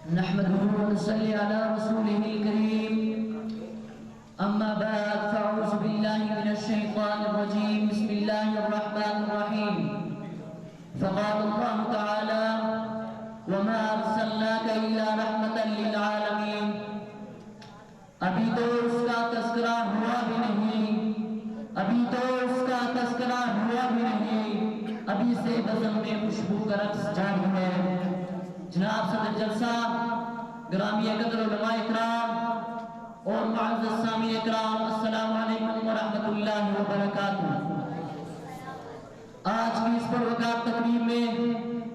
نحمده ونصلي على رسوله الكريم أما بعد فأعوذ بالله من الشيطان الرجيم بسم الله الرحمن الرحيم فقال الله تعالى وما أرسلناك إلا رحمة للعالمين ابھی تو اس کا تذکرہ ہوا بھی نہیں ابھی سے بزم میں خوشبو کا رقص جاری ہے۔ جناب صدر جلسہ، گرامی قدر علماء اکرام اور معزز سامعین اکرام، السلام علیکم ورحمۃ اللہ وبرکاتہ۔ آج کی اس پروقات تقریب میں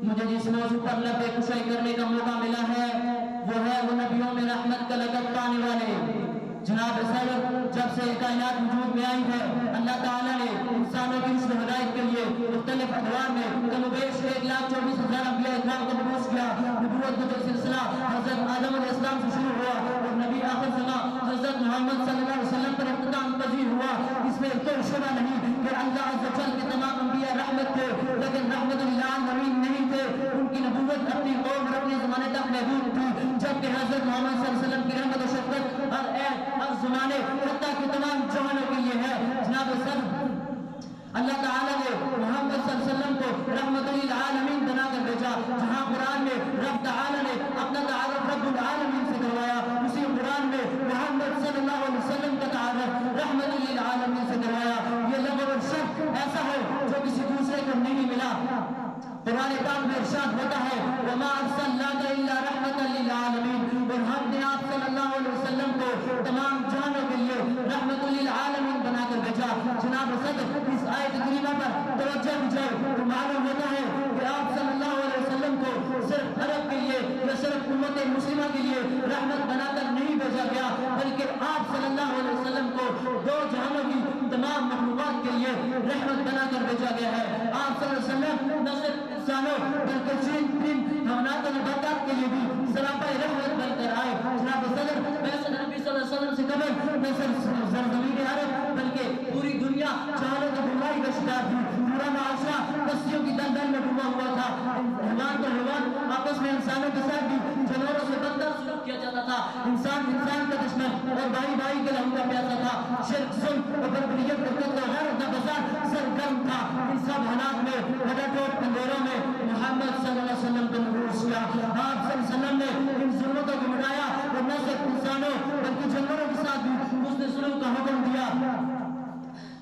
مجھے جس موضوع پر لب کشائی کرنے کا موقع ملا ہے وہ ہے وہ نبیوں میں رحمت کا لقب پانے والے جناب صدر۔ جب سے کائنات وجود میں آئی ہے اللہ تعالیٰ نے انسانوں کی رشد و ہدایت کے لیے مختلف ادوار میں کم و بیش 1,24,000 انبیاء اکرام کو مبعوث کیا۔ نبوت کا جو سلسلہ حضرت آدم علیہ السلام سے شروع ہوا اور نبی آخر زمان حضرت محمد صلی اللہ علیہ وسلم پر اختتام پذیر ہوا، اس میں کوئی شبہ نہیں کہ اللہ عز و جل کے تمام انبیاء رحمت تھے، لیکن رحمت للعالمین نہیں تھے۔ ان کی نبوت اپنی قوم اور اپنے زمانے تک محدود تھی، جبکہ حضرت محمد صلی اللہ علیہ وسلم کی رحمت و شفقت ہر عہد ہر زمانے حتیٰ کہ تمام جہانوں کے لیے ہے۔ جناب صدر، اللہ تعالیٰ نے محمد صلی اللہ علیہ وسلم کو رحمت للعالمین بنا کر بھیجا۔ جہاں قرآن میں رب تعالیٰ نے اپنا تعارف رب العالمین سے کروایا، اسی قرآن میں محمد صلی اللہ علیہ وسلم کا تعارف رحمت للعالمین سے کروایا۔ یہ لقب اور شرف ایسا ہے جو کسی دوسرے کو نہیں ملا۔ قرآن پاک میں ارشاد ہوتا ہے وَمَا أَرْسَلْنَاكَ إِلَّا رَحْمَةً لِلْعَالَمِينَ، اور ہم نے آپ صلی اللہ علیہ وسلم کو تمام جہانوں کے لیے رحمت للعالمین بنا کر بھیجا۔ جناب صدر، اس آیت کریمہ پر توجہ دیجیے تو معلوم ہوتا ہے کہ آپ صلی اللہ علیہ وسلم کو صرف عرب کے لیے یا صرف امت مسلمہ کے لیے رحمت بنا کر نہیں بھیجا گیا، بلکہ آپ صلی اللہ علیہ وسلم کو دو جہانوں کی تمام مخلوقات کے لیے رحمت بنا کر بھیجا گیا ہے۔ آپ صلی اللہ علیہ وسلم نہ صرف انسانوں بلکہ جن حیوانات و نباتات کے لیے بھی سراپا رحمت بن کر آئے۔ جناب صدر، ویسے نبی صلی اللہ علیہ وسلم سے قبل نہ صرف سرزمین عرب بلکہ پوری دنیا جہالت و بیماری کا شکار تھی۔ پورا معاشرہ کشتیوں کی دلدل میں ڈوبا ہوا تھا۔ حیوان تو حیوان آپس میں انسانوں کے ساتھ بھی جانوروں سے بدتر سلوک کیا جاتا تھا۔ انسان انسان کا دشمن اور بھائی بھائی کے لہو کا پیاسا تھا۔ شرک، ظلم اور بربریت اور قتل و غارت کا فساد سرگرم تھا۔ ان سب حالات میں ٹوٹ اندھیروں میں محمد صلی اللہ علیہ وسلم کو مبعوث کیا۔ آپ صلی اللہ علیہ وسلم نے ان ظلمتوں کو مٹایا اور نہ صرف انسانوں بلکہ جانوروں کے ساتھ بھی حسن سلوک کا حکم دیا۔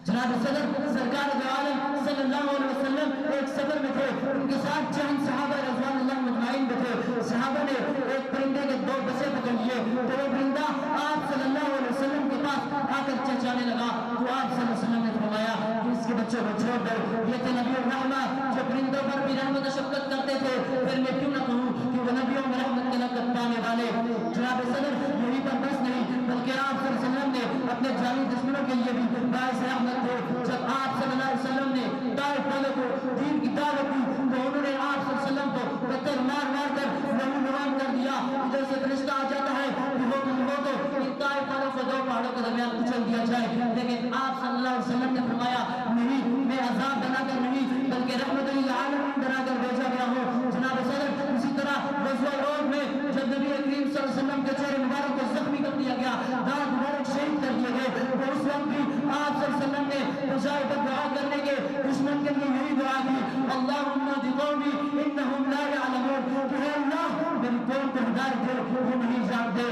جناب صدر، سرکار دو عالم صلی اللہ علیہ وسلم ایک سفر میں تھے، ان کے ساتھ چند صحابہ رضوان اللہ مجمعین بھی تھے۔ صحابہ نے ایک پرندے کے دو بچے پکڑ لیے تو وہ پرندہ آپ صلی اللہ علیہ وسلم کے پاس آ کر چہچہانے لگا تو آپ صلی اللہ علیہ وسلم نے فرمایا کہ اس کے بچوں کو چھوڑ دو، یہ تھے نبی الرحمہ جو پرندوں پر بھی رحمت و شفقت کرتے تھے، پھر میں کیوں نہ کہوں کہ وہ نبیوں میں رحمت کا لقب پانے والے۔ جناب صدر، یہی پر بس نہیں بلکہ آپ صلی اللہ علیہ وسلم نے اپنے جانی دشمنوں کے لیے بھی باعث رحمت تھے۔ جب آپ صلی اللہ علیہ وسلم نے طائف والوں کو دین کی دعوت دی تو انہوں نے آپ صلی اللہ علیہ وسلم کو پتھر مار مار کر لہو لہان کر دیا۔ ادھر سے فرشتہ آ جاتا ہے کہ وہ تو ان طائف والوں کو دو پہاڑوں کے درمیان کچل دیا جائے، لیکن آپ صلی اللہ علیہ وسلم نے فرمایا نہیں، میں عذاب بنا کر نہیں بلکہ رحمت للعالمین بنا کر بھیجا گیا ہوں۔ جناب صدر، اسی طرح غزوہ احد میں جب نبی کریم صلی اللہ علیہ وسلم کے چہرے مبارک کو زخمی کر دیا گیا، دانت مبارک شہید کر دیے گئے، تو اس وقت بھی آپ صلی اللہ علیہ وسلم نے مجاہد پر دعا کرنے کے دشمن کے لیے یہی دعا کی اللہم اہد قومی انہم لا یعلمون، کہ اے اللہ میری قوم کو ہدایت دے، وہ نہیں جانتے۔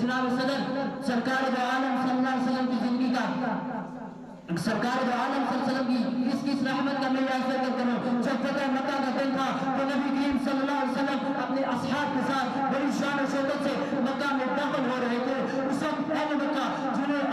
جناب صدر، سرکار دو عالم صلی اللہ علیہ وسلم کی زندگی کا سرکار دو عالم صلی اللہ علیہ وسلم کی کس رحمت کا میں یاد ذکر کروں۔ جب فتح مکہ کا دن تھا تو نبی کریم صلی اللہ علیہ وسلم اپنے اصحاب کے ساتھ بڑی شان و شوکت سے مکہ میں داخل ہو رہے تھے۔ اس وقت اہل مکہ جنہیں